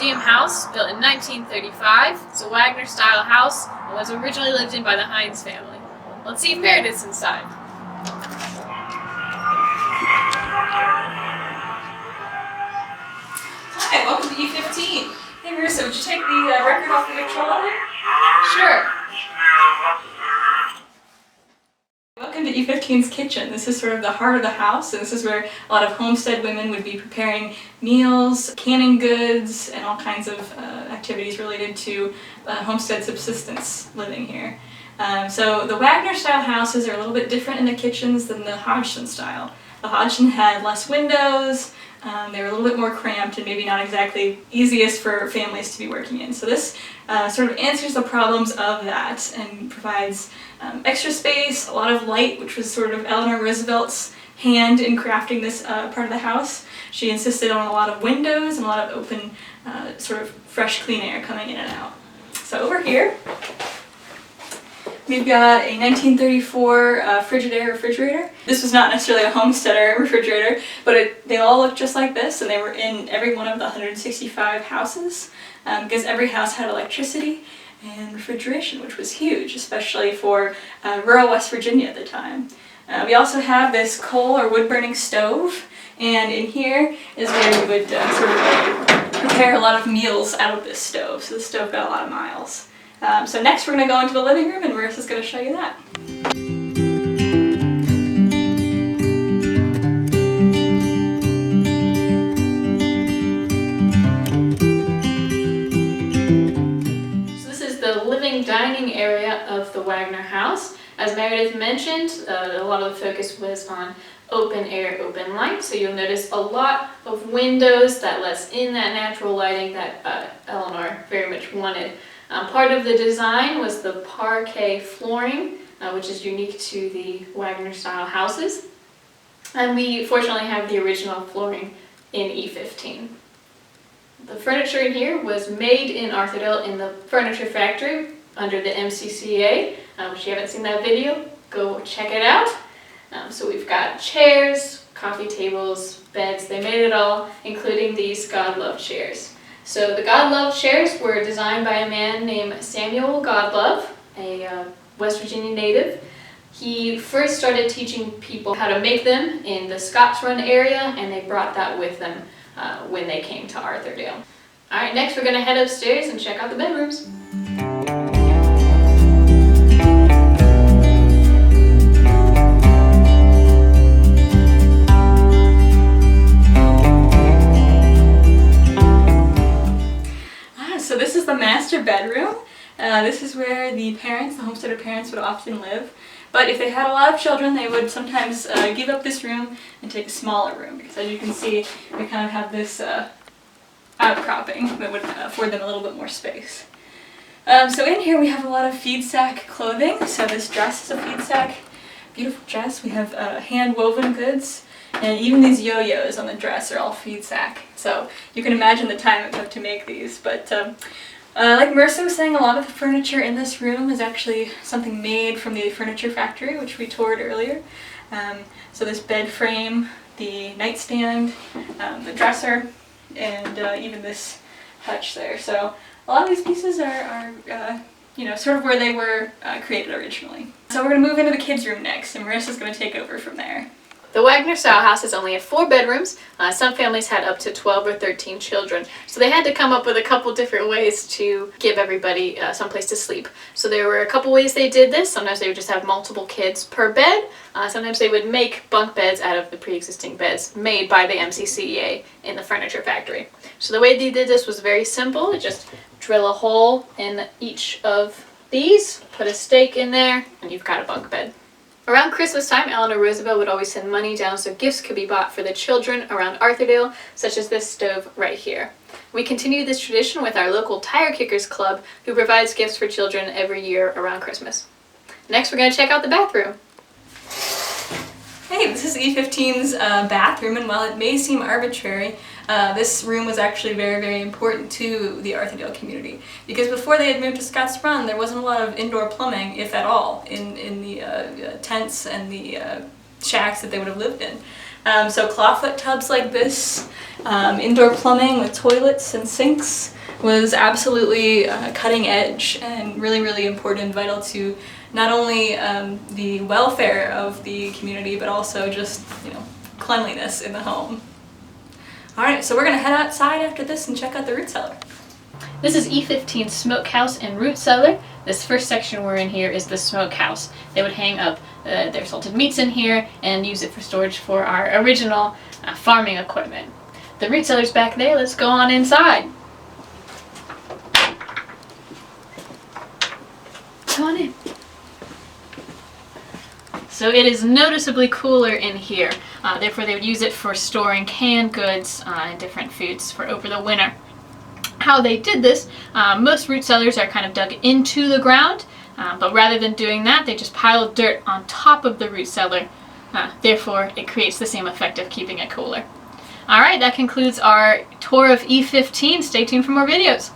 museum house built in 1935. It's a Wagner-style house and was originally lived in by the Heinz family. Let's see if Meredith's inside. Hi, welcome to E15. Hey Marissa, would you take the record off the controller? Sure. Welcome to E15's kitchen. This is sort of the heart of the house, and this is where a lot of homestead women would be preparing meals, canning goods, and all kinds of activities related to homestead subsistence living here. So the Wagner style houses are a little bit different in the kitchens than the Hodgson style. The Hodgson had less windows, they were a little bit more cramped and maybe not exactly easiest for families to be working in. So this sort of answers the problems of that and provides extra space, a lot of light, which was sort of Eleanor Roosevelt's hand in crafting this part of the house. She insisted on a lot of windows and a lot of open, sort of fresh, clean air coming in and out. So over here, we've got a 1934 Frigidaire Refrigerator. This was not necessarily a homesteader refrigerator, but they all looked just like this, and they were in every one of the 165 houses, because every house had electricity and refrigeration, which was huge, especially for rural West Virginia at the time. We also have this coal or wood-burning stove, and in here is where we would sort of prepare a lot of meals out of this stove, so the stove got a lot of miles. So next we're going to go into the living room and Marissa's going to show you that. So this is the living dining area of the Wagner house. As Meredith mentioned, a lot of the focus was on open air, open light. So you'll notice a lot of windows that lets in that natural lighting that Eleanor very much wanted. Part of the design was the parquet flooring, which is unique to the Wagner style houses. And we fortunately have the original flooring in E15. The furniture in here was made in Arthurdale in the furniture factory under the MCCA. If you haven't seen that video, go check it out. So we've got chairs, coffee tables, beds, they made it all, including these God-Love chairs. So the God-Love chairs were designed by a man named Samuel God-Love, a West Virginia native. He first started teaching people how to make them in the Scotts Run area, and they brought that with them when they came to Arthurdale. Alright, next we're going to head upstairs and check out the bedrooms. So this is the master bedroom. This is where the parents, the homesteader parents, would often live. But if they had a lot of children, they would sometimes give up this room and take a smaller room, because as you can see, we kind of have this outcropping that would afford them a little bit more space. So in here we have a lot of feed sack clothing. So this dress is a feed sack, beautiful dress. We have hand-woven goods. And even these yo-yos on the dress are all feed sack. So you can imagine the time it took to make these. But like Marissa was saying, a lot of the furniture in this room is actually something made from the furniture factory, which we toured earlier. So this bed frame, the nightstand, the dresser, and even this hutch there. So a lot of these pieces are you know, sort of where they were created originally. So we're going to move into the kids' room next, and Marissa's going to take over from there. The Wagner style houses only had 4 bedrooms. Some families had up to 12 or 13 children, so they had to come up with a couple different ways to give everybody someplace to sleep. So there were a couple ways they did this. Sometimes they would just have multiple kids per bed. Sometimes they would make bunk beds out of the pre-existing beds made by the MCCA in the furniture factory. So the way they did this was very simple. They just drill a hole in each of these, put a stake in there, and you've got a bunk bed. Around Christmas time, Eleanor Roosevelt would always send money down so gifts could be bought for the children around Arthurdale, such as this stove right here. We continue this tradition with our local Tire Kickers Club, who provides gifts for children every year around Christmas. Next, we're going to check out the bathroom. Hey, this is E15's bathroom, and while it may seem arbitrary, this room was actually very, very important to the Arthurdale community, because before they had moved to Scotts Run, there wasn't a lot of indoor plumbing, if at all, in the tents and the shacks that they would have lived in. So clawfoot tubs like this, indoor plumbing with toilets and sinks was absolutely cutting edge and really, really important and vital to not only the welfare of the community, but also just, cleanliness in the home. Alright, so we're going to head outside after this and check out the root cellar. This is E15's smokehouse and root cellar. This first section we're in here is the smokehouse. They would hang up their salted meats in here and use it for storage for our original farming equipment. The root cellar's back there. Let's go on inside. Come on in. So it is noticeably cooler in here. Therefore, they would use it for storing canned goods and different foods for over the winter. How they did this, most root cellars are kind of dug into the ground, but rather than doing that, they just piled dirt on top of the root cellar. Therefore, it creates the same effect of keeping it cooler. Alright, that concludes our tour of E15. Stay tuned for more videos.